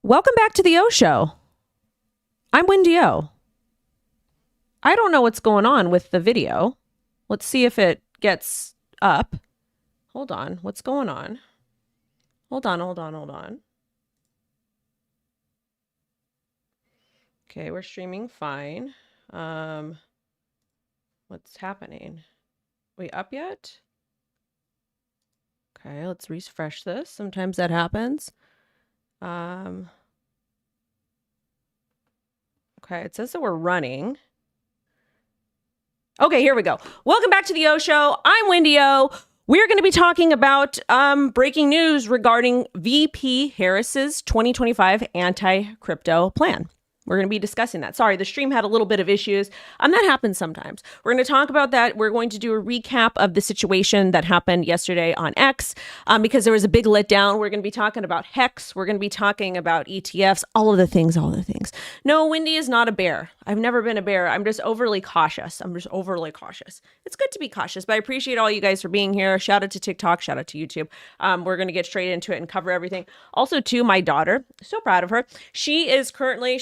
Welcome back to the O Show. I'm Wendy O. I don't know what's going on with the video. Let's see if it gets up. Hold on. What's going on? Hold on. Okay, we're streaming fine. What's happening? We up yet? Okay, let's refresh this. Sometimes that happens. Okay, it says that we're running. Okay, here we go. Welcome back to the O Show. I'm Wendy O. We're going to be talking about breaking news regarding VP Harris's 2025 anti-crypto plan. We're going to be discussing that. Sorry, the stream had a little bit of issues. That happens sometimes. We're going to talk about that. We're going to do a recap of the situation that happened yesterday on X because there was a big letdown. We're going to be talking about HEX. We're going to be talking about ETFs, all of the things. No, Wendy is not a bear. I've never been a bear. I'm just overly cautious. It's good to be cautious, but I appreciate all you guys for being here. Shout out to TikTok. Shout out to YouTube. We're going to get straight into it and cover everything. Also, to my daughter, so proud of her. She is currently,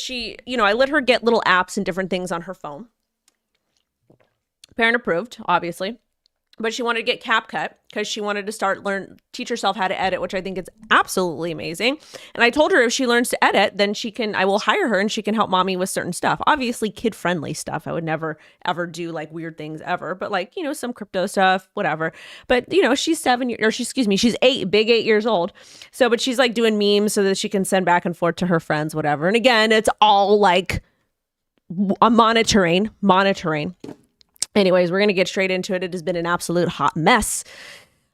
I let her get little apps and different things on her phone. Parent approved, obviously. But she wanted to get CapCut because she wanted to teach herself how to edit, which I think is absolutely amazing. And I told her if she learns to edit, then I will hire her and she can help mommy with certain stuff. Obviously, kid-friendly stuff. I would never, ever do like weird things ever. But like, some crypto stuff, whatever. But, she's she's 8, big 8 years old. So, but she's like doing memes so that she can send back and forth to her friends, whatever. And again, it's all like a monitoring. Anyways, we're going to get straight into it. It has been an absolute hot mess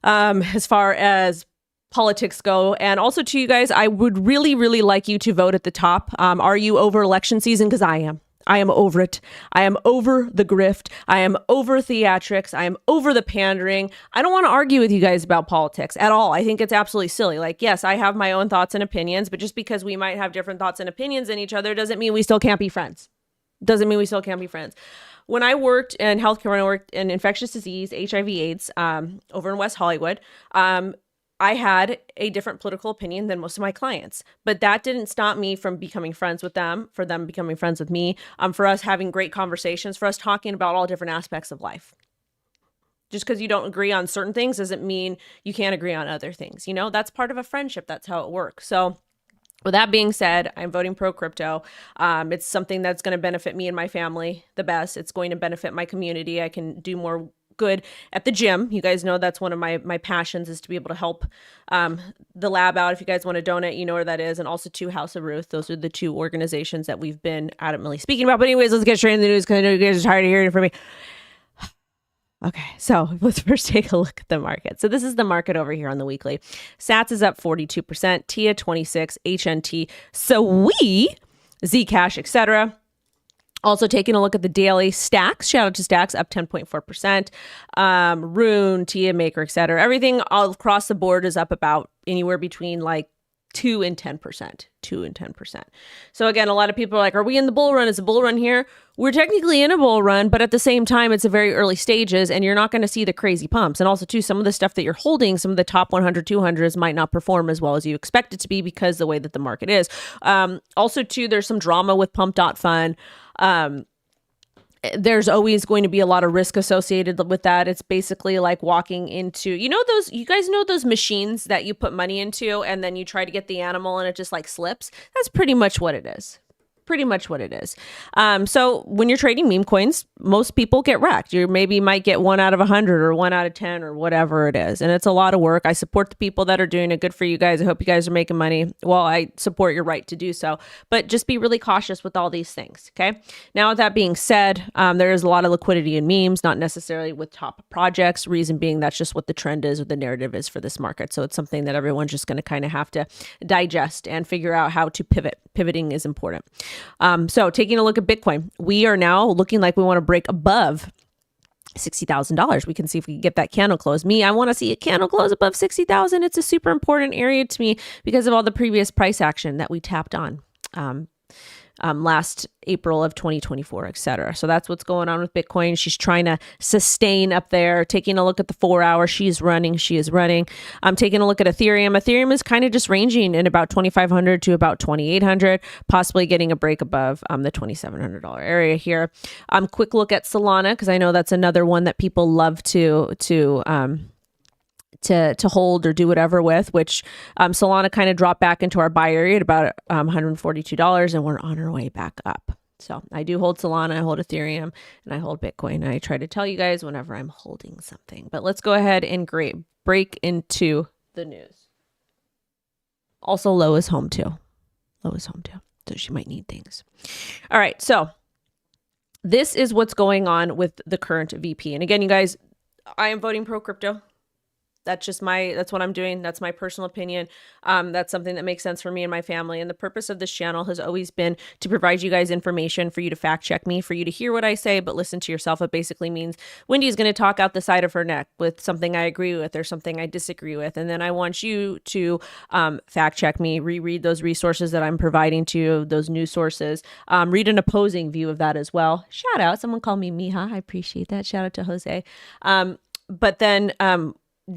as far as politics go. And also to you guys, I would really, really like you to vote at the top. Are you over election season? Because I am. I am over it. I am over the grift. I am over theatrics. I am over the pandering. I don't want to argue with you guys about politics at all. I think it's absolutely silly. Like, yes, I have my own thoughts and opinions, but just because we might have different thoughts and opinions than each other doesn't mean we still can't be friends. When I worked in healthcare, when I worked in infectious disease, HIV/AIDS, over in West Hollywood, I had a different political opinion than most of my clients. But that didn't stop me from becoming friends with them, for them becoming friends with me, for us having great conversations, for us talking about all different aspects of life. Just because you don't agree on certain things doesn't mean you can't agree on other things. That's part of a friendship. That's how it works. So with that being said, I'm voting pro crypto. It's something that's going to benefit me and my family the best. It's going to benefit my community. I can do more good at the gym. You guys know that's one of my passions, is to be able to help the lab out. If you guys want to donate, you know where that is. And also to House of Ruth. Those are the two organizations that we've been adamantly speaking about. But anyways, let's get straight into the news because I know you guys are tired of hearing it from me. Okay, so let's first take a look at the market. So this is the market over here on the weekly. Sats is up 42%, TIA 26%, HNT, Zcash, etc. Also taking a look at the daily stacks. Shout out to stacks, up 10.4%. Rune, TIA, Maker, etc. Everything all across the board is up about anywhere between like 2 and 10%. So again, a lot of people are like, are we in the bull run? Is the bull run here? We're technically in a bull run, but at the same time, it's a very early stages and you're not going to see the crazy pumps. And also too, some of the stuff that you're holding, some of the top 100, 200s might not perform as well as you expect it to be because the way that the market is. Also too, there's some drama with pump.fun. There's always going to be a lot of risk associated with that. It's basically like walking into, you guys know those machines that you put money into and then you try to get the animal and it just like slips. That's pretty much what it is. So when you're trading meme coins, most people get wrecked. You maybe might get 1 out of 100 or 1 out of 10 or whatever it is. And it's a lot of work. I support the people that are doing it. Good for you guys. I hope you guys are making money. Well, I support your right to do so, but just be really cautious with all these things. Okay. Now, with that being said, there is a lot of liquidity in memes, not necessarily with top projects. Reason being that's just what the trend is or the narrative is for this market. So it's something that everyone's just going to kind of have to digest and figure out how to pivot. Pivoting is important. So taking a look at Bitcoin, we are now looking like we want to break above $60,000. We can see if we can get that candle close. I want to see a candle close above 60,000. It's a super important area to me because of all the previous price action that we tapped on. last April of 2024, etc. So that's what's going on with Bitcoin. She's trying to sustain up there. Taking a look at the 4 hour, she is running. I'm taking a look at Ethereum. Ethereum is kind of just ranging in about 2,500 to about 2,800, possibly getting a break above the $2,700 area here. Quick look at Solana, because I know that's another one that people love to hold or do whatever with, which Solana kind of dropped back into our buy area at about $142, and we're on our way back up. So I do hold Solana, I hold Ethereum, and I hold Bitcoin. I try to tell you guys whenever I'm holding something. But let's go ahead and break into the news. Also, Lo is home too. So she might need things. All right, so this is what's going on with the current VP. And again, you guys, I am voting pro crypto. That's what I'm doing. That's my personal opinion. That's something that makes sense for me and my family. And the purpose of this channel has always been to provide you guys information, for you to fact check me, for you to hear what I say, but listen to yourself. It basically means Wendy is going to talk out the side of her neck with something I agree with or something I disagree with. And then I want you to fact check me, reread those resources that I'm providing to you, those news sources, read an opposing view of that as well. Shout out. Someone called me Mija. I appreciate that. Shout out to Jose. But then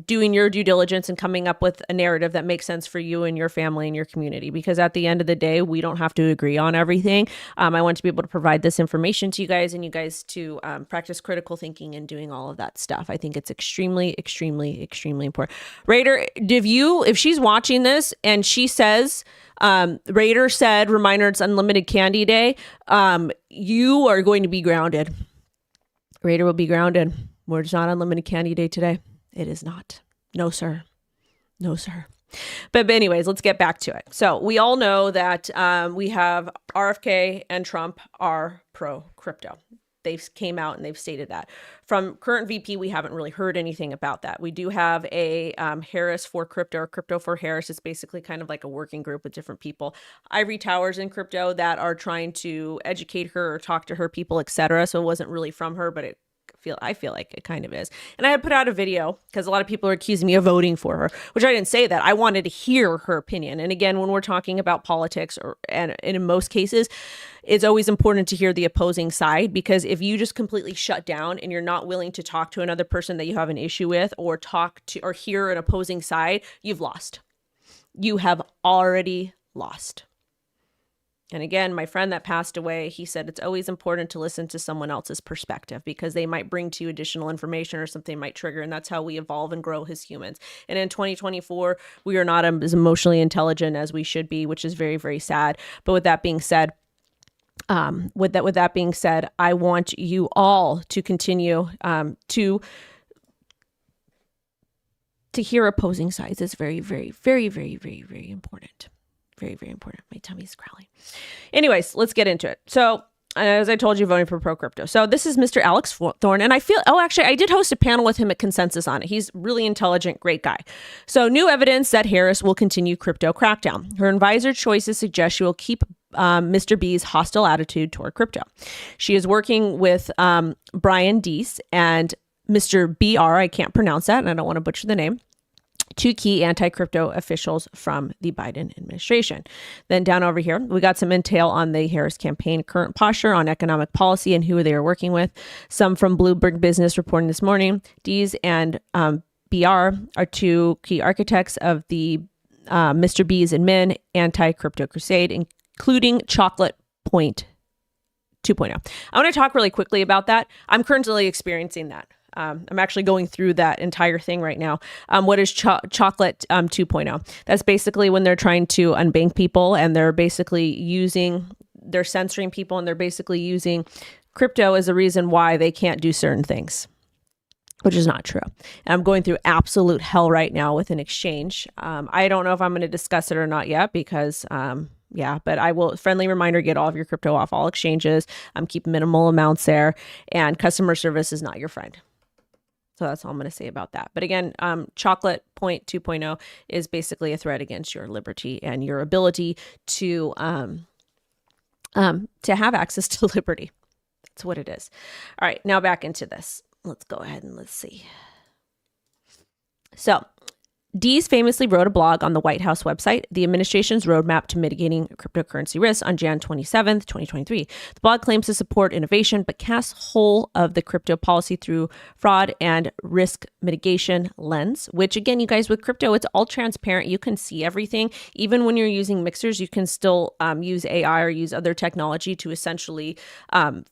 doing your due diligence and coming up with a narrative that makes sense for you and your family and your community. Because at the end of the day, we don't have to agree on everything. I want to be able to provide this information to you guys, and you guys to practice critical thinking and doing all of that stuff. I think it's extremely, extremely, extremely important. Raider, if she's watching this and she says, Raider said, reminder, it's Unlimited Candy Day, you are going to be grounded. Raider will be grounded. It's not Unlimited Candy Day today. It is not. No, sir. No, sir. But anyways, let's get back to it. So we all know that we have RFK and Trump are pro crypto. They've came out and they've stated that. From current VP, we haven't really heard anything about that. We do have a Harris for crypto, or crypto for Harris. It's basically kind of like a working group with different people. Ivory Towers in crypto that are trying to educate her or talk to her people, etc. So it wasn't really from her, but I feel like it kind of is. And I had put out a video because a lot of people are accusing me of voting for her, which I didn't say that. I wanted to hear her opinion. And again, when we're talking about politics, and in most cases, it's always important to hear the opposing side, because if you just completely shut down and you're not willing to talk to another person that you have an issue with, or hear an opposing side, you've lost. You have already lost. And again, my friend that passed away, he said it's always important to listen to someone else's perspective, because they might bring to you additional information or something might trigger. And that's how we evolve and grow as humans. And in 2024, we are not as emotionally intelligent as we should be, which is very, very sad. But with that being said, I want you all to continue to hear opposing sides. Is very, very, very, very, very, very important. Very, very important. My tummy's growling. Anyways, let's get into it. So, as I told you, voting for pro crypto. So this is Mr. Alex Thorne. And actually, I did host a panel with him at Consensus on it. He's really intelligent, great guy. So new evidence that Harris will continue crypto crackdown. Her advisor choices suggest she will keep Mr. B's hostile attitude toward crypto. She is working with Brian Deese and Mr. BR. I can't pronounce that, and I don't want to butcher the name. Two key anti-crypto officials from the Biden administration. Then down over here, we got some intel on the Harris campaign current posture on economic policy and who they are working with. Some from Bloomberg Business reporting this morning. Dees and BR are two key architects of the Mr. B's and Min anti-crypto crusade, including Chocolate Point 2.0. I want to talk really quickly about that. I'm currently experiencing that. I'm actually going through that entire thing right now. What is Chocolate 2.0? That's basically when they're trying to unbank people, and they're censoring people, and they're basically using crypto as a reason why they can't do certain things, which is not true. And I'm going through absolute hell right now with an exchange. I don't know if I'm going to discuss it or not yet, because but I will, friendly reminder, get all of your crypto off all exchanges. Keep minimal amounts there, and customer service is not your friend. So that's all I'm going to say about that. But again, Chocolate Point 2.0 is basically a threat against your liberty and your ability to have access to liberty. That's what it is. All right, now back into this. Let's go ahead and let's see. So Dees famously wrote a blog on the White House website, The Administration's Roadmap to Mitigating Cryptocurrency Risks, on Jan 27th, 2023. The blog claims to support innovation, but casts whole of the crypto policy through fraud and risk mitigation lens, which again, you guys, with crypto, it's all transparent. You can see everything. Even when you're using mixers, you can still use AI or use other technology to essentially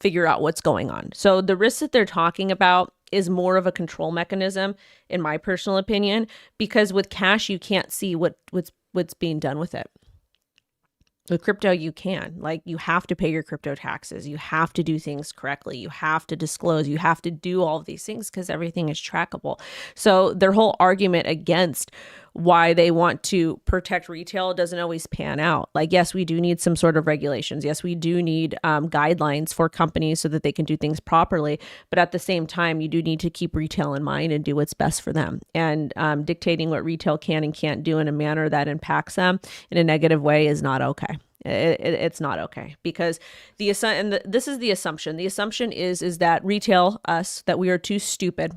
figure out what's going on. So the risks that they're talking about is more of a control mechanism, in my personal opinion, because with cash, you can't see what's being done with it. With crypto, you can. Like, you have to pay your crypto taxes. You have to do things correctly. You have to disclose. You have to do all of these things because everything is trackable. So their whole argument against why they want to protect retail doesn't always pan out. Like, yes, we do need some sort of regulations. Yes, we do need guidelines for companies so that they can do things properly. But at the same time, you do need to keep retail in mind and do what's best for them. And dictating what retail can and can't do in a manner that impacts them in a negative way is not okay. It's not okay, because this is the assumption. The assumption is that retail, us, that we are too stupid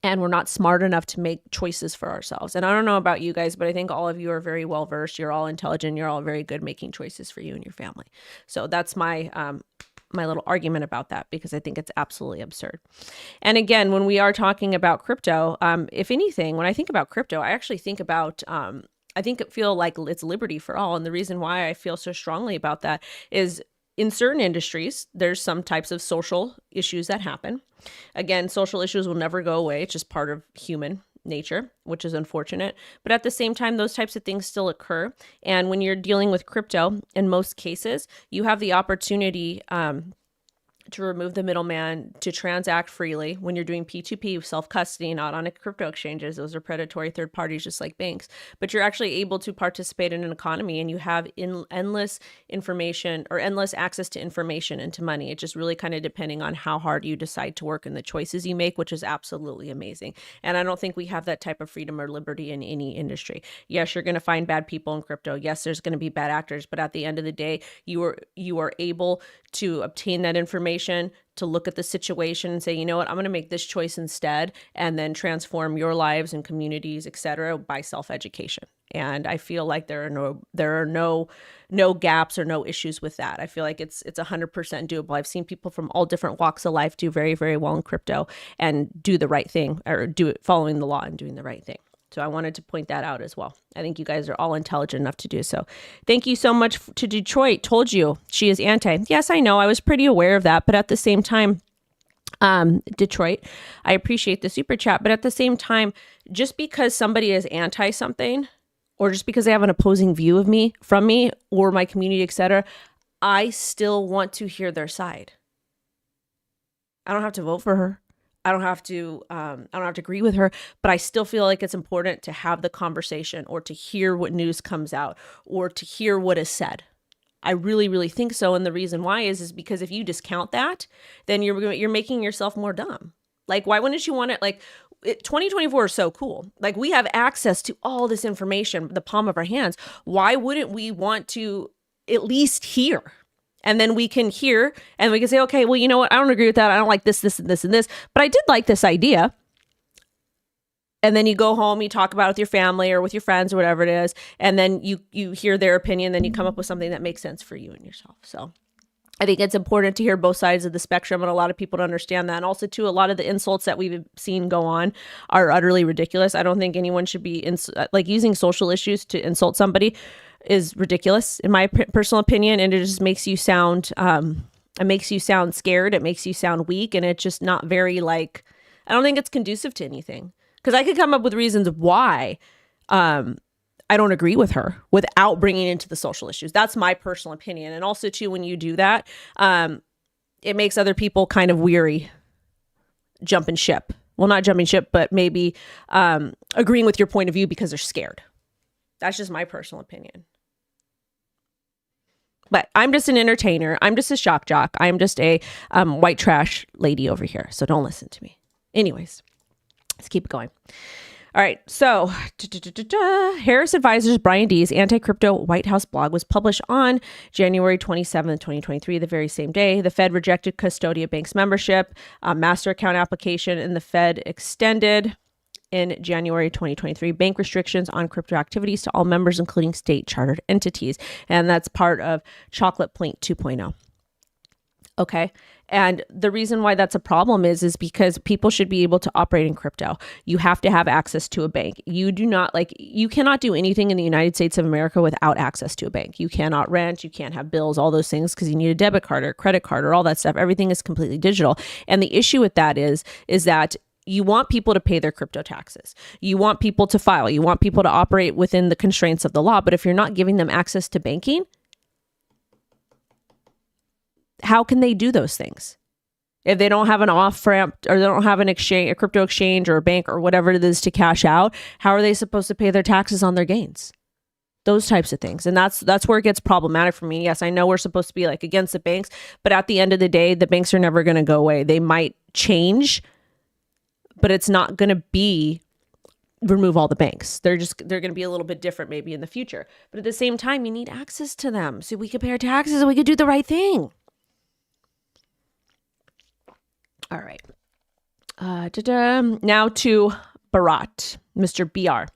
and we're not smart enough to make choices for ourselves. And I don't know about you guys, but I think all of you are very well versed. You're all intelligent. You're all very good making choices for you and your family. So that's my my little argument about that, because I think it's absolutely absurd. And again, when we are talking about crypto, if anything, when I think about crypto, I actually think about feel like it's liberty for all. And the reason why I feel so strongly about that is, in certain industries, there's some types of social issues that happen. Again, social issues will never go away. It's just part of human nature, which is unfortunate. But at the same time, those types of things still occur. And when you're dealing with crypto, in most cases, you have the opportunity to remove the middleman, to transact freely. When you're doing P2P, self-custody, not on crypto exchanges, those are predatory third parties just like banks. But you're actually able to participate in an economy, and you have endless information, or endless access to information and to money. It's just really kind of depending on how hard you decide to work and the choices you make, which is absolutely amazing. And I don't think we have that type of freedom or liberty in any industry. Yes, you're going to find bad people in crypto. Yes, there's going to be bad actors, but at the end of the day, you are able to obtain that information, to look at the situation and say, you know what, I'm going to make this choice instead, and then transform your lives and communities, etc., by self-education. And I feel like there are no gaps or no issues with that. I feel like it's 100% doable. I've seen people from all different walks of life do very, very well in crypto and do the right thing, or do it following the law and doing the right thing. So I wanted to point that out as well. I think you guys are all intelligent enough to do so. Thank you so much to Detroit. Told you she is anti. Yes, I know. I was pretty aware of that. But at the same time, Detroit, I appreciate the super chat. But at the same time, just because somebody is anti something, or just because they have an opposing view of me, from me, or my community, etc., I still want to hear their side. I don't have to vote for her. I don't have to agree with her, but I still feel like it's important to have the conversation, or to hear what news comes out, or to hear what is said. I really, really think so. And the reason why is because if you discount that, then you're making yourself more dumb. Like, why wouldn't you want it? Like, 2024 is so cool. Like, we have access to all this information, the palm of our hands. Why wouldn't we want to at least hear? And then we can hear and we can say, okay, well, you know what? I don't agree with that. I don't like this, this, and this, and this, but I did like this idea. And then you go home, you talk about it with your family or with your friends or whatever it is. And then you hear their opinion, then you come up with something that makes sense for you and yourself. So I think it's important to hear both sides of the spectrum, and a lot of people to understand that. And also, too, a lot of the insults that we've seen go on are utterly ridiculous. I don't think anyone should be using social issues to insult somebody is ridiculous, in my personal opinion. And it just makes you sound, scared. It makes you sound weak. And it's just not very, I don't think it's conducive to anything. Because I could come up with reasons why I don't agree with her without bringing into the social issues. That's my personal opinion. And also, too, when you do that, it makes other people kind of weary jumping ship. Well, not jumping ship, but maybe agreeing with your point of view because they're scared. That's just my personal opinion. But I'm just an entertainer. I'm just a shock jock. I'm just a white trash lady over here. So don't listen to me. Anyways, let's keep it going. All right. So Harris Advisors Brian Dees' anti-crypto White House blog was published on January 27th, 2023, the very same day. The Fed rejected Custodia Bank's membership, master account application, and the Fed extended in January 2023, bank restrictions on crypto activities to all members, including state chartered entities. And that's part of Chocolate Point 2.0. Okay. And the reason why that's a problem is because people should be able to operate in crypto. You have to have access to a bank. You cannot do anything in the United States of America without access to a bank. You cannot rent, you can't have bills, all those things, because you need a debit card or a credit card or all that stuff. Everything is completely digital. And the issue with that is that you want people to pay their crypto taxes. You want people to file. You want people to operate within the constraints of the law. But if you're not giving them access to banking, how can they do those things? If they don't have an off-ramp or they don't have an exchange, a crypto exchange or a bank or whatever it is to cash out, how are they supposed to pay their taxes on their gains? Those types of things. And that's where it gets problematic for me. Yes, I know we're supposed to be like against the banks, but at the end of the day, the banks are never going to go away. They might change, but it's not going to be remove all the banks. They're going to be a little bit different maybe in the future. But at the same time, you need access to them so we can pay our taxes and we can do the right thing. All right. Now to Bharat, Mr. BR.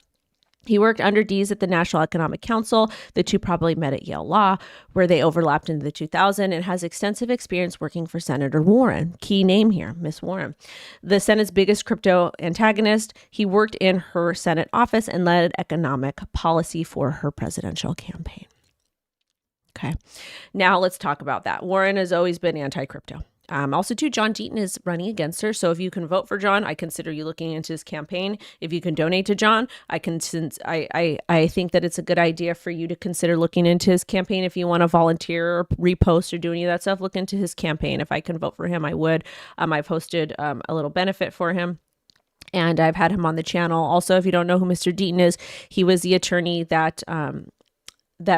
He worked under Dees at the National Economic Council. The two probably met at Yale Law, where they overlapped in the 2000s, and has extensive experience working for Senator Warren. Key name here, Miss Warren. The Senate's biggest crypto antagonist. He worked in her Senate office and led economic policy for her presidential campaign. Okay. Now let's talk about that. Warren has always been anti-crypto. Also, too, John Deaton is running against her. So if you can vote for John, I consider you looking into his campaign. If you can donate to John, I think that it's a good idea for you to consider looking into his campaign. If you want to volunteer or repost or do any of that stuff, look into his campaign. If I can vote for him, I would. I've hosted a little benefit for him. And I've had him on the channel. Also, if you don't know who Mr. Deaton is, he was the attorney that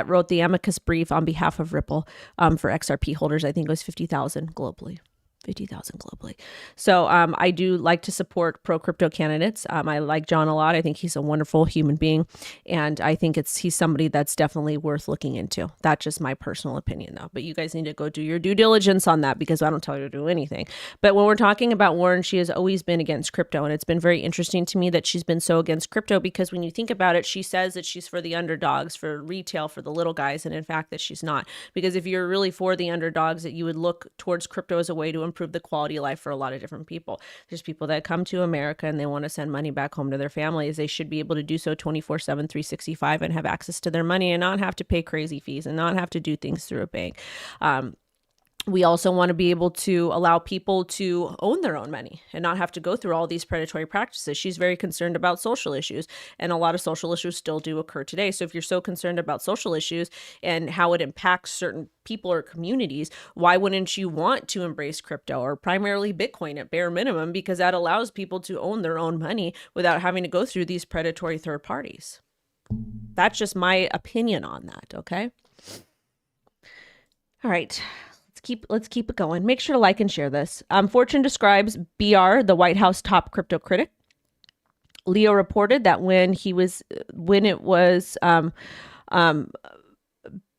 wrote the amicus brief on behalf of Ripple for XRP holders. I think it was 50,000 globally. 50,000 globally. So I do like to support pro-crypto candidates. I like John a lot. I think he's a wonderful human being. And I think he's somebody that's definitely worth looking into. That's just my personal opinion, though. But you guys need to go do your due diligence on that, because I don't tell you to do anything. But when we're talking about Warren, she has always been against crypto. And it's been very interesting to me that she's been so against crypto, because when you think about it, she says that she's for the underdogs, for retail, for the little guys. And in fact, that she's not. Because if you're really for the underdogs, that you would look towards crypto as a way to improve the quality of life for a lot of different people. There's people that come to America and they want to send money back home to their families. They should be able to do so 24/7, 365 and have access to their money and not have to pay crazy fees and not have to do things through a bank. We also want to be able to allow people to own their own money and not have to go through all these predatory practices. She's very concerned about social issues, and a lot of social issues still do occur today. So if you're so concerned about social issues and how it impacts certain people or communities, why wouldn't you want to embrace crypto or primarily Bitcoin at bare minimum? Because that allows people to own their own money without having to go through these predatory third parties. That's just my opinion on that. Okay. All right. Let's keep it going. Make sure to like and share this. Fortune describes BR, the White House top crypto critic. Leo reported that when it was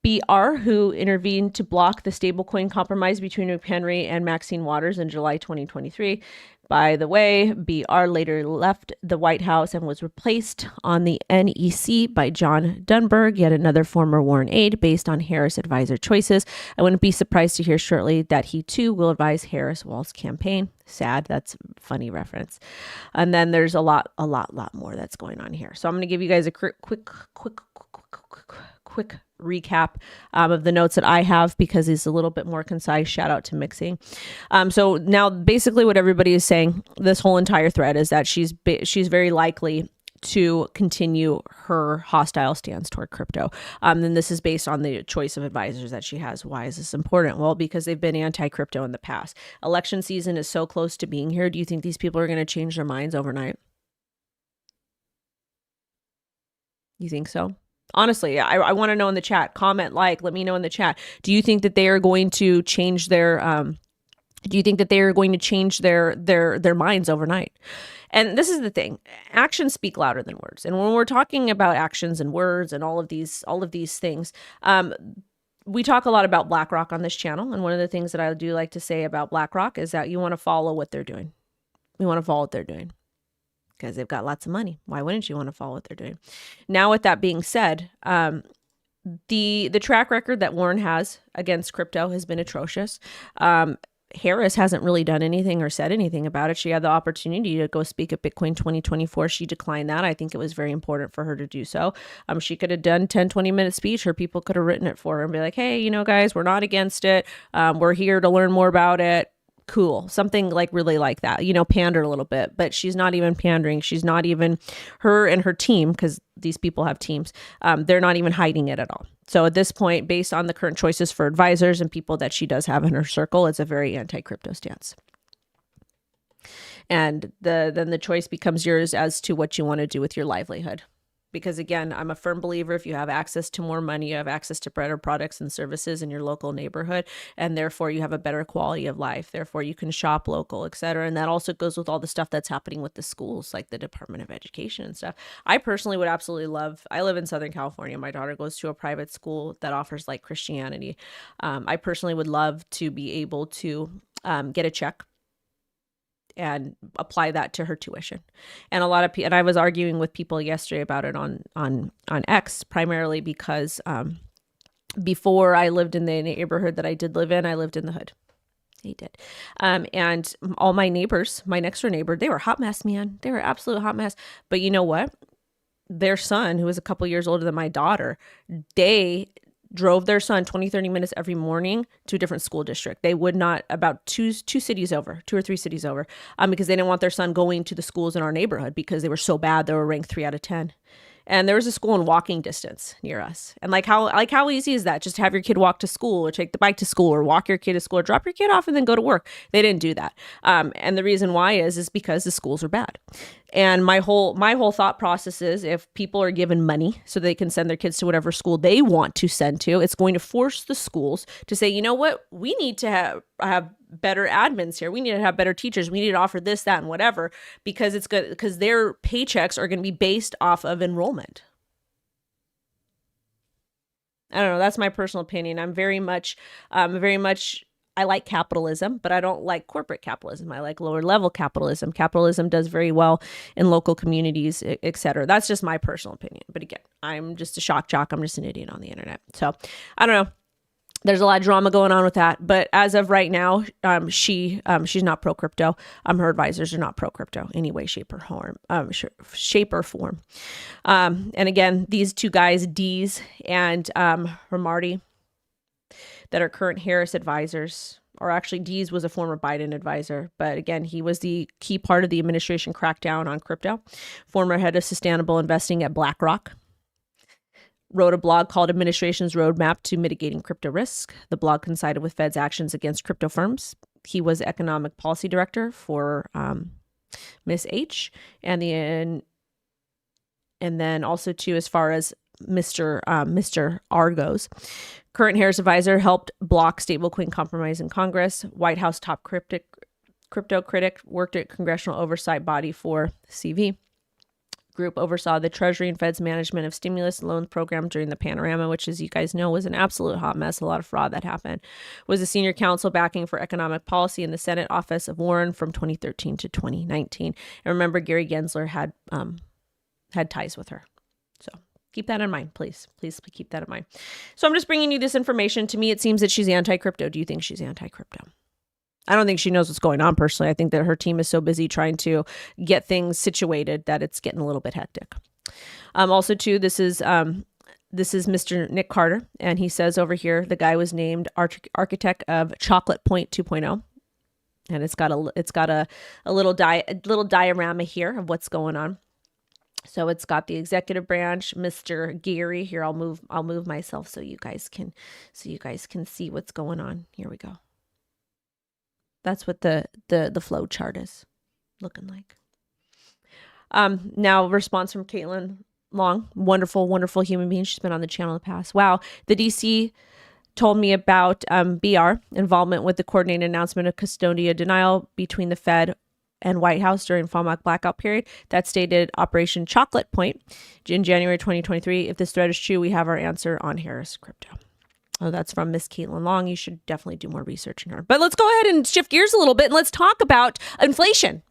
BR who intervened to block the stablecoin compromise between McHenry and Maxine Waters in July 2023. By the way, BR later left the White House and was replaced on the NEC by John Dunberg, yet another former Warren aide, based on Harris advisor choices. I wouldn't be surprised to hear shortly that he too will advise Harris Walz's campaign. Sad. That's a funny reference. And then there's a lot more that's going on here. So I'm going to give you guys a quick recap of the notes that I have, because it's a little bit more concise. Shout out to Mixing. So now basically what everybody is saying, this whole entire thread, is that she's very likely to continue her hostile stance toward crypto. And this is based on the choice of advisors that she has. Why is this important? Well, because they've been anti-crypto in the past. Election season is so close to being here. Do you think these people are going to change their minds overnight? You think so? Honestly, I want to know in the chat. Comment, let me know in the chat. Do you think that they are going to change their their minds overnight? And this is the thing. Actions speak louder than words. And when we're talking about actions and words and all of these things, we talk a lot about BlackRock on this channel. And one of the things that I do like to say about BlackRock is that you want to follow what they're doing. We want to follow what they're doing. because they've got lots of money. Why wouldn't you want to follow what they're doing? Now, with that being said, the track record that Warren has against crypto has been atrocious. Harris hasn't really done anything or said anything about it. She had the opportunity to go speak at Bitcoin 2024. She declined that. I think it was very important for her to do so. She could have done 10, 20-minute speech, or people could have written it for her and be like, hey, guys, we're not against it. We're here to learn more about it. Cool. Something like really like that, pander a little bit, but she's not even pandering. She's not even, her and her team, because these people have teams, they're not even hiding it at all. So at this point, based on the current choices for advisors and people that she does have in her circle, it's a very anti-crypto stance. And then the choice becomes yours as to what you want to do with your livelihood. Because again, I'm a firm believer, if you have access to more money, you have access to better products and services in your local neighborhood, and therefore you have a better quality of life. Therefore you can shop local, et cetera. And that also goes with all the stuff that's happening with the schools, like the Department of Education and stuff. I personally would absolutely love, I live in Southern California. My daughter goes to a private school that offers like Christianity. I personally would love to be able to get a check and apply that to her tuition. And a lot of people, and I was arguing with people yesterday about it on X, primarily because before I lived in the neighborhood that I did live in, I lived in the hood. He did. And all my neighbors, my next door neighbor, they were a hot mess, man. They were an absolute hot mess. But you know what? Their son, who was a couple years older than my daughter, they drove their son 20, 30 minutes every morning to a different school district. They would not, about two or three cities over, because they didn't want their son going to the schools in our neighborhood because they were so bad. They were ranked 3 out of 10. And there was a school in walking distance near us. And how easy is that? Just have your kid walk to school, or take the bike to school, or walk your kid to school, or drop your kid off and then go to work. They didn't do that. And the reason why is because the schools are bad. And my whole thought process is, if people are given money so they can send their kids to whatever school they want to send to, it's going to force the schools to say, you know what, we need to have better admins here. We need to have better teachers. We need to offer this, that, and whatever, because it's good, because their paychecks are going to be based off of enrollment. I don't know. That's my personal opinion. I'm very much, I like capitalism, but I don't like corporate capitalism. I like lower level capitalism. Capitalism does very well in local communities, et cetera. That's just my personal opinion. But again, I'm just a shock jock. I'm just an idiot on the internet. So I don't know. There's a lot of drama going on with that. But as of right now, she's not pro crypto. Her advisors are not pro crypto any way, shape, or form. And again, these two guys, Dees and Ramarty, that are current Harris advisors, or actually Dees was a former Biden advisor, but again, he was the key part of the administration crackdown on crypto. Former head of sustainable investing at BlackRock. Wrote a blog called Administration's Roadmap to Mitigating Crypto Risk. The blog coincided with Fed's actions against crypto firms. He was economic policy director for Miss H, and then also too, as far as Mr. R goes. Current Harris advisor helped block stablecoin compromise in Congress. White House top crypto critic, worked at congressional oversight body for CV. Group oversaw the Treasury and Fed's management of stimulus loan program during the panorama, which, as you guys know, was an absolute hot mess. A lot of fraud that happened. Was a senior counsel backing for economic policy in the Senate office of Warren from 2013 to 2019. And remember, Gary Gensler had ties with her. So keep that in mind, please. Please keep that in mind. So I'm just bringing you this information. To me, it seems that she's anti-crypto. Do you think she's anti-crypto? I don't think she knows what's going on personally. I think that her team is so busy trying to get things situated that it's getting a little bit hectic. Also, too, this is Mr. Nick Carter, and he says over here the guy was named architect of Chocolate Point 2.0, and it's got a little diorama here of what's going on. So it's got the executive branch, Mr. Gary. Here, I'll move myself so you guys can see what's going on. Here we go. That's what the flow chart is looking like. Now, response from Caitlin Long, wonderful, wonderful human being. She's been on the channel in the past. Wow. The DC told me about BR involvement with the coordinated announcement of custodia denial between the Fed and White House during FOMC blackout period. That stated Operation Chocolate Point in January 2023. If this threat is true, we have our answer on Harris Crypto. Oh, that's from Miss Caitlin Long. You should definitely do more research in her. But let's go ahead and shift gears a little bit and let's talk about inflation.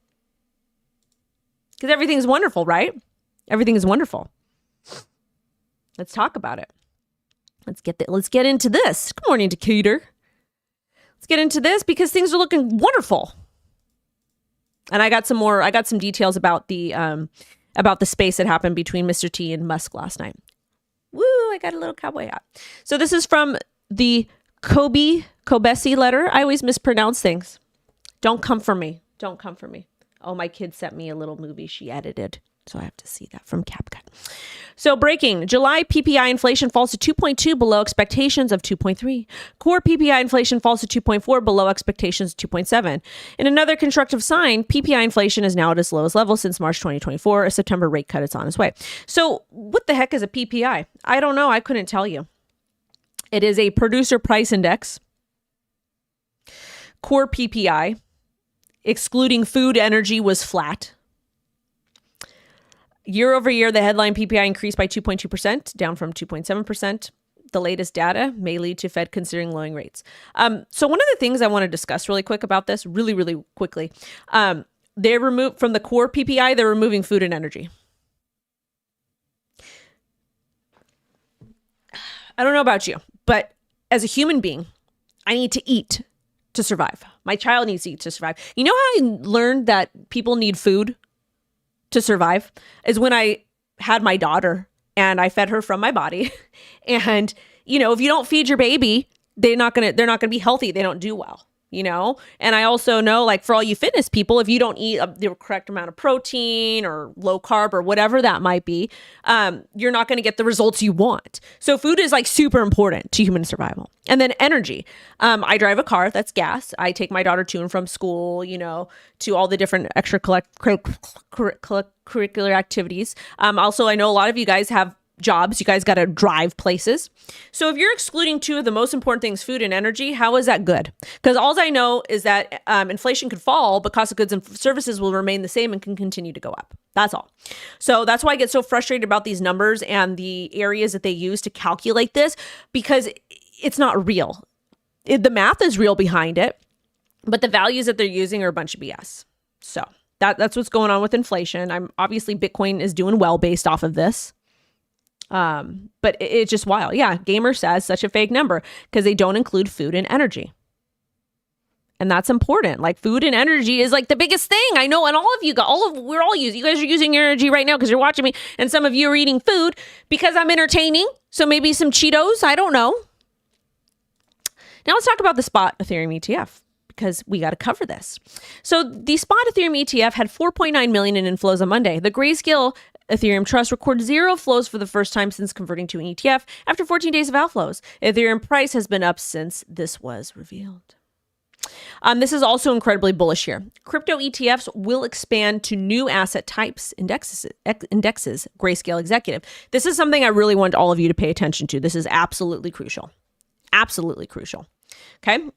Because everything's wonderful, right? Everything is wonderful. Let's talk about it. Let's get into this. Good morning, Decatur. Let's get into this because things are looking wonderful. And I got some details about the space that happened between Mr. T and Musk last night. Woo, I got a little cowboy hat. So this is from the Kobesi letter. I always mispronounce things. Don't come for me. Don't come for me. Oh, my kid sent me a little movie she edited. So I have to see that from CapCut. So breaking, July PPI inflation falls to 2.2 below expectations of 2.3. Core PPI inflation falls to 2.4 below expectations of 2.7. In another constructive sign, PPI inflation is now at its lowest level since March 2024. A September rate cut is on its way. So what the heck is a PPI? I don't know. I couldn't tell you. It is a producer price index. Core PPI, excluding food, energy, was flat. Year over year, the headline PPI increased by 2.2%, down from 2.7%. The latest data may lead to Fed considering lowering rates. So one of the things I want to discuss really quick about this, really quickly, they removed from the core PPI, they're removing food and energy. I don't know about you, but as a human being, I need to eat to survive. My child needs to eat to survive. You know how I learned that people need food to survive is when I had my daughter and I fed her from my body. And, you know, if you don't feed your baby, they're not going to be healthy. They don't do well, you know? And I also know, like, for all you fitness people, if you don't eat the correct amount of protein or low carb or whatever that might be, you're not going to get the results you want. So food is like super important to human survival. And then energy. I drive a car that's gas. I take my daughter to and from school, you know, to all the different extracurricular activities. Also, I know a lot of you guys have jobs. You guys got to drive places. So if you're excluding two of the most important things, food and energy, how is that good? Because all I know is that inflation could fall, but cost of goods and services will remain the same and can continue to go up. That's all. So that's why I get so frustrated about these numbers and the areas that they use to calculate this, because it's not real. The math is real behind it, but the values that they're using are a bunch of BS. So that's what's going on with inflation. Obviously Bitcoin is doing well based off of this. But it's just wild. Yeah. Gamer says such a fake number because they don't include food and energy. And that's important. Like food and energy is like the biggest thing. I know. And you guys are using your energy right now because you're watching me. And some of you are eating food because I'm entertaining. So maybe some Cheetos. I don't know. Now let's talk about the spot Ethereum ETF, because we got to cover this. So the spot Ethereum ETF had 4.9 million in inflows on Monday. The Grayscale Ethereum Trust recorded zero flows for the first time since converting to an ETF after 14 days of outflows. Ethereum price has been up since this was revealed. This is also incredibly bullish here. Crypto ETFs will expand to new asset types, indexes, Grayscale Executive. This is something I really want all of you to pay attention to. This is absolutely crucial. Absolutely crucial. Okay.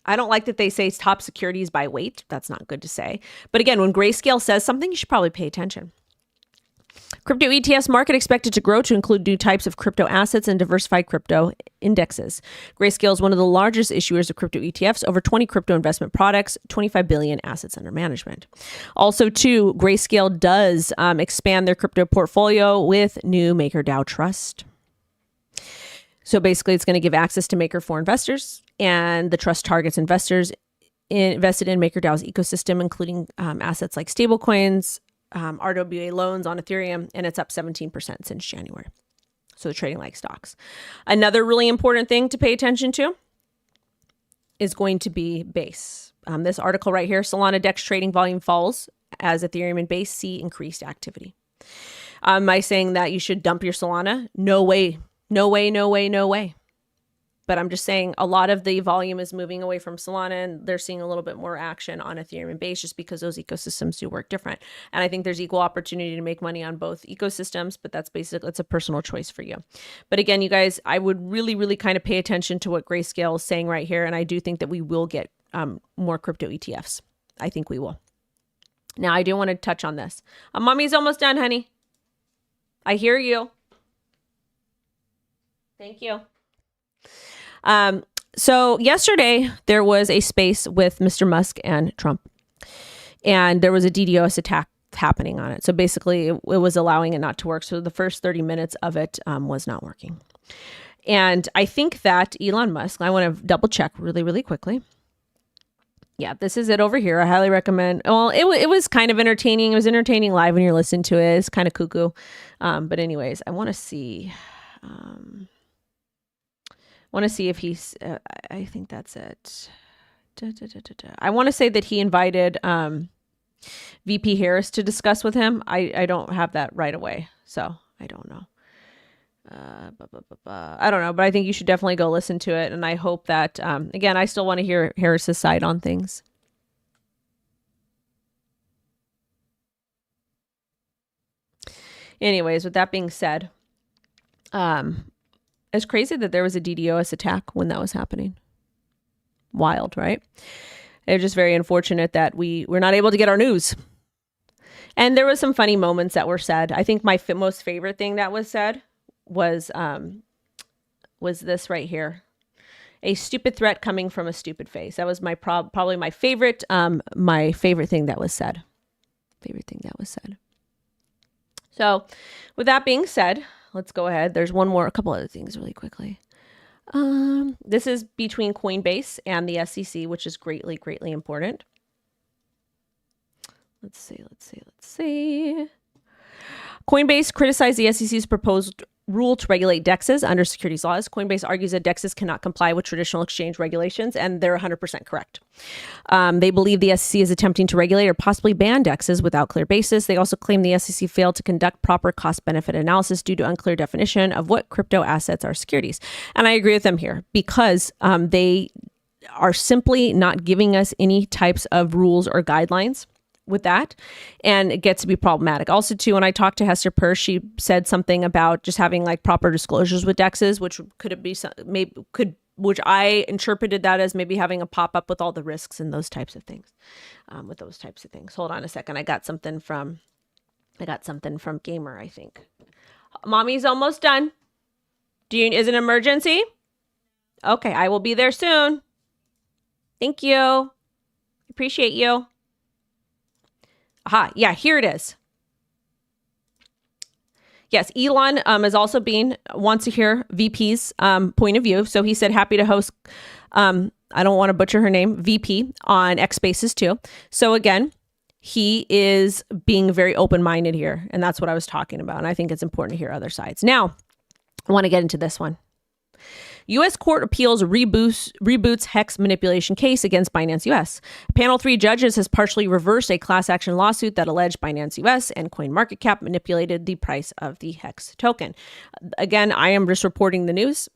I don't like that they say top securities by weight. That's not good to say. But again, when Grayscale says something, you should probably pay attention. Crypto ETFs market expected to grow to include new types of crypto assets and diversified crypto indexes. Grayscale is one of the largest issuers of crypto ETFs, over 20 crypto investment products, 25 billion assets under management. Also, too, Grayscale does expand their crypto portfolio with new MakerDAO Trust. So basically, it's going to give access to Maker for investors, and the trust targets investors invested in MakerDAO's ecosystem, including assets like stablecoins, RWA loans on Ethereum, and it's up 17% since January. So trading like stocks. Another really important thing to pay attention to is going to be Base. This article right here, Solana DEX trading volume falls as Ethereum and Base see increased activity. Am I saying that you should dump your Solana? No way. No way, no way, no way. But I'm just saying a lot of the volume is moving away from Solana, and they're seeing a little bit more action on Ethereum and Base just because those ecosystems do work different. And I think there's equal opportunity to make money on both ecosystems, but it's a personal choice for you. But again, you guys, I would really, really kind of pay attention to what Grayscale is saying right here. And I do think that we will get more crypto ETFs. I think we will. Now, I do want to touch on this. Mommy's almost done, honey. I hear you. Thank you. So yesterday there was a space with Mr. Musk and Trump. and there was a DDoS attack happening on it. So basically it was allowing it not to work. So the first 30 minutes of it was not working. And I think that Elon Musk, I want to double check really, really quickly. Yeah, this is it over here. I highly recommend. Well, it was kind of entertaining. It was entertaining live when you're listening to it. It's kind of cuckoo. But anyways, I want to see. If he's. I think that's it. I want to say that he invited VP Harris to discuss with him. I don't have that right away, so I don't know. I don't know, but I think you should definitely go listen to it. And I hope that, again, I still want to hear Harris's side on things. Anyways, with that being said, it's crazy that there was a DDoS attack when that was happening. Wild, right? It's just very unfortunate that we're not able to get our news. And there was some funny moments that were said. I think my most favorite thing that was said was this right here. A stupid threat coming from a stupid face. That was my probably my favorite thing that was said. So with that being said, let's go ahead. There's a couple other things really quickly. This is between Coinbase and the SEC, which is greatly, greatly important. Let's see. Coinbase criticized the SEC's proposed rule to regulate DEXs under securities laws. Coinbase argues that DEXs cannot comply with traditional exchange regulations, and they're 100% correct. They believe the SEC is attempting to regulate or possibly ban DEXs without clear basis. They also claim the SEC failed to conduct proper cost-benefit analysis due to unclear definition of what crypto assets are securities. And I agree with them here because they are simply not giving us any types of rules or guidelines with that, and it gets to be problematic. Also, too, when I talked to Hester Peirce, she said something about just having like proper disclosures with DEXs, which I interpreted that as maybe having a pop up with all the risks and those types of things. Hold on a second. I got something from Gamer, I think. Mommy's almost done. Is it an emergency? Okay, I will be there soon. Thank you. Appreciate you. Aha, yeah, here it is. Yes, Elon wants to hear VP's point of view. So he said happy to host, I don't want to butcher her name, VP on X Spaces too. So again, he is being very open-minded here. And that's what I was talking about. And I think it's important to hear other sides. Now, I want to get into this one. U.S. Court Appeals reboots hex manipulation case against Binance U.S. Panel 3 judges has partially reversed a class action lawsuit that alleged Binance U.S. and CoinMarketCap manipulated the price of the hex token. Again, I am just reporting the news.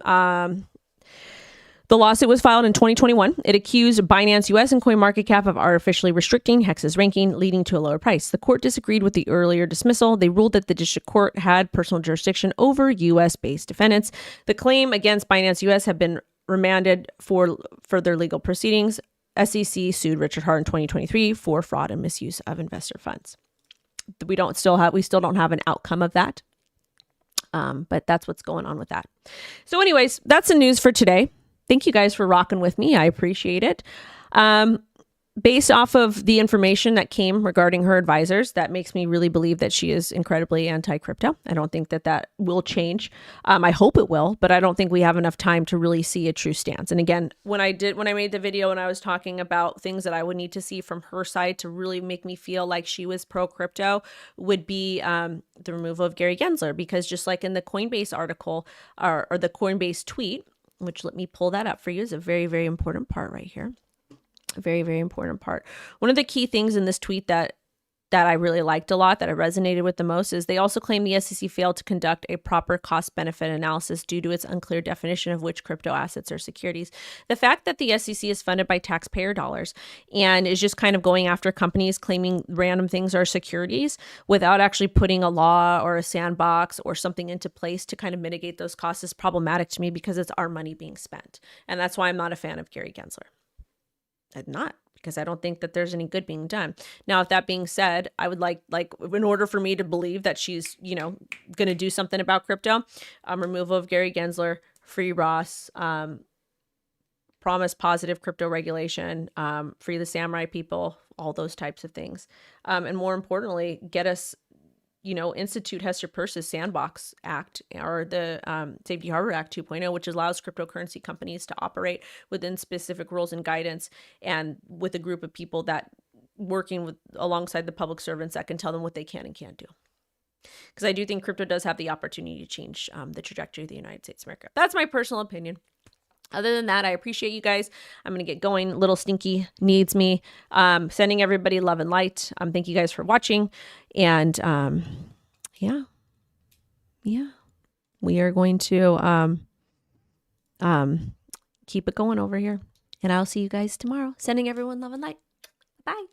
The lawsuit was filed in 2021. It accused Binance US and CoinMarketCap of artificially restricting Hex's ranking, leading to a lower price. The court disagreed with the earlier dismissal. They ruled that the district court had personal jurisdiction over US-based defendants. The claim against Binance US have been remanded for further legal proceedings. SEC sued Richard Hart in 2023 for fraud and misuse of investor funds. We still don't have an outcome of that. But that's what's going on with that. So anyways, that's the news for today. Thank you guys for rocking with me. I appreciate it. Based off of the information that came regarding her advisors, that makes me really believe that she is incredibly anti-crypto. I don't think that will change. I hope it will, but I don't think we have enough time to really see a true stance. And again, when I made the video and I was talking about things that I would need to see from her side to really make me feel like she was pro-crypto would be the removal of Gary Gensler, because just like in the Coinbase article or the Coinbase tweet, which let me pull that up for you, is a very, very important part right here. A very, very important part. One of the key things in this tweet that I really liked a lot, that I resonated with the most, is they also claim the SEC failed to conduct a proper cost-benefit analysis due to its unclear definition of which crypto assets are securities. The fact that the SEC is funded by taxpayer dollars and is just kind of going after companies claiming random things are securities without actually putting a law or a sandbox or something into place to kind of mitigate those costs is problematic to me, because it's our money being spent. And that's why I'm not a fan of Gary Gensler. I'm not, because I don't think that there's any good being done. Now, if that being said, I would like in order for me to believe that she's, going to do something about crypto, removal of Gary Gensler, free Ross, promise positive crypto regulation, free the samurai people, all those types of things. And more importantly, get us, institute Hester Peirce's Sandbox Act, or the Safety Harbor Act 2.0, which allows cryptocurrency companies to operate within specific rules and guidance, and with a group of people that working alongside the public servants that can tell them what they can and can't do. Because I do think crypto does have the opportunity to change the trajectory of the United States of America. That's my personal opinion. Other than that, I appreciate you guys. I'm going to get going. Little Stinky needs me. Sending everybody love and light. Thank you guys for watching. And yeah, we are going to keep it going over here. And I'll see you guys tomorrow. Sending everyone love and light. Bye.